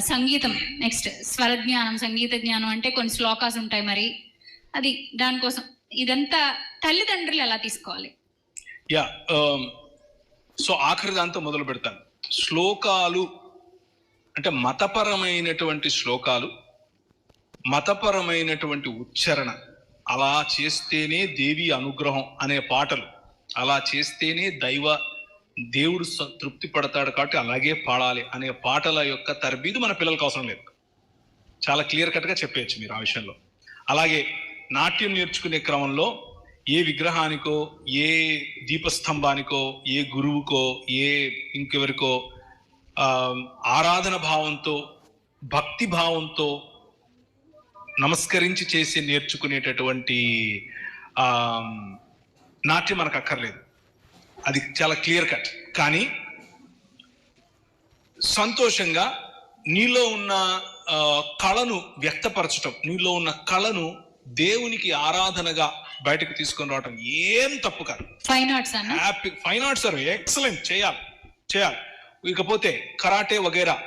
సంగీతం నెక్స్ట్ స్వర జ్ఞానం, సంగీత జ్ఞానం అంటే కొన్ని శ్లోకాస్ ఉంటాయి. మరి అది దానికోసం ఇదంతా తల్లిదండ్రులు ఎలా తీసుకోవాలి? యా సో ఆఖరి దాంతో మొదలు పెడతాను. శ్లోకాలు అంటే మతపరమైనటువంటి శ్లోకాలు, మతపరమైనటువంటి ఉచ్చారణ, అలా చేస్తేనే దేవి అనుగ్రహం అనే పాటలు, అలా చేస్తేనే దేవుడు తృప్తి పడతాడు కాబట్టి అలాగే పాడాలి అనే పాటల యొక్క తరబీదు మన పిల్లలకు అవసరం లేదు. చాలా క్లియర్ కట్గా చెప్పేయచ్చు మీరు ఆ విషయంలో. అలాగే నాట్యం నేర్చుకునే క్రమంలో ఏ విగ్రహానికో, ఏ దీపస్తంభానికో, ఏ గురువుకో, ఏ ఇంకెవరికో ఆరాధన భావంతో, భక్తి భావంతో నమస్కరించి చేసి నేర్చుకునేటటువంటి నాట్యం మనకు అక్కర్లేదు. అది చాలా క్లియర్ కట్. కానీ సంతోషంగా నీలో ఉన్న కళను వ్యక్తపరచటం, నీలో ఉన్న కళను దేవునికి ఆరాధనగా బయటకు తీసుకొని రావటం ఏం తప్పు కాదు. Fine arts happy fine arts sir, excellent, చేయాలి. ఇకపోతే కరాటే వగైరా.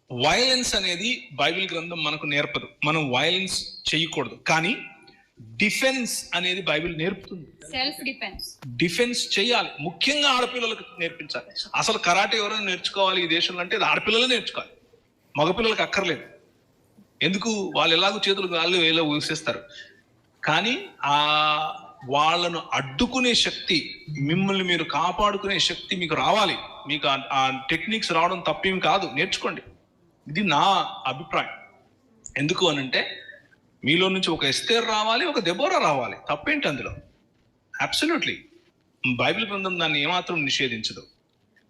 వైలెన్స్ అనేది బైబిల్ గ్రంథం మనకు నేర్పదు. మనం వైలెన్స్ చేయకూడదు. కానీ డిఫెన్స్ అనేది బైబిల్ నేర్పుతుంది. సెల్ఫ్ డిఫెన్స్ చేయాలి. ముఖ్యంగా ఆడపిల్లలకు నేర్పించాలి. అసలు కరాటే ఎవరైనా నేర్చుకోవాలి ఈ దేశంలో అంటే ఆడపిల్లలే నేర్చుకోవాలి, మగపిల్లలకు అక్కర్లేదు. ఎందుకు? వాళ్ళు ఎలాగో చేతులు వాళ్ళు ఏదో ఊసేస్తారు. కానీ వాళ్ళను అడ్డుకునే శక్తి, మిమ్మల్ని మీరు కాపాడుకునే శక్తి మీకు రావాలి. మీకు ఆ టెక్నిక్స్ రావడం తప్పేం కాదు, నేర్చుకోండి. ఇది నా అభిప్రాయం. ఎందుకు అనంటే మీలో నుంచి ఒక ఎస్తేర్ రావాలి, ఒక దెబోరా రావాలి. తప్పేంటి అందులో? అబ్సల్యూట్లీ బైబిల్ గ్రంథం దాన్ని ఏమాత్రం నిషేధించదు.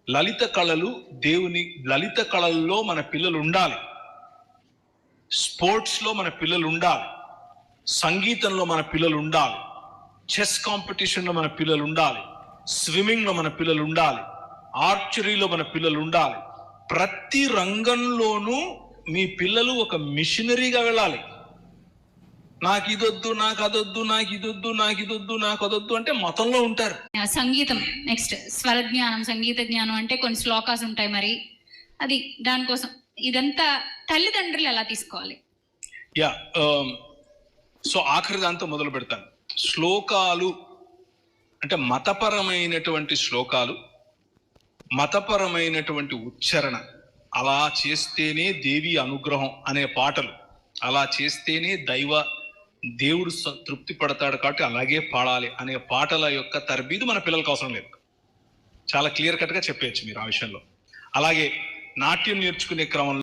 లలిత కళలు, లలిత కళల్లో మన పిల్లలు ఉండాలి, స్పోర్ట్స్లో మన పిల్లలు ఉండాలి, సంగీతంలో మన పిల్లలు ఉండాలి, చెస్ కాంపిటీషన్లో మన పిల్లలు ఉండాలి, స్విమ్మింగ్లో మన పిల్లలు ఉండాలి, ఆర్చరీలో మన పిల్లలు ఉండాలి. ప్రతి రంగంలోనూ మీ పిల్లలు ఒక మిషనరీగా వెళ్ళాలి. నాకు ఇదొద్దు, నాకు అదొద్దు, నాకు ఇదొద్దు, నాకు ఇదొద్దు, నాకు అదొద్దు అంటే మతంలో ఉంటారు. సంగీతం నెక్స్ట్ స్వర జ్ఞానం, సంగీత జ్ఞానం అంటే కొన్ని శ్లోకాస్ ఉంటాయి. మరి అది దానికోసం ఇదంతా తల్లిదండ్రులు ఎలా తీసుకోవాలి? యా సో ఆఖరి దాంతో మొదలు పెడతాను. శ్లోకాలు అంటే మతపరమైనటువంటి శ్లోకాలు, మతపరమైనటువంటి ఉచ్చారణ, అలా చేస్తేనే దేవి అనుగ్రహం అనే పాటలు, అలా చేస్తేనే దేవుడు తృప్తి పడతాడు కాబట్టి అలాగే పాడాలి అనే పాటల యొక్క తరబీదు మన పిల్లలకు అవసరం లేదు. చాలా క్లియర్ కట్గా చెప్పేయచ్చు మీరు ఆ విషయంలో. అలాగే నాట్యం నేర్చుకునే క్రమంలో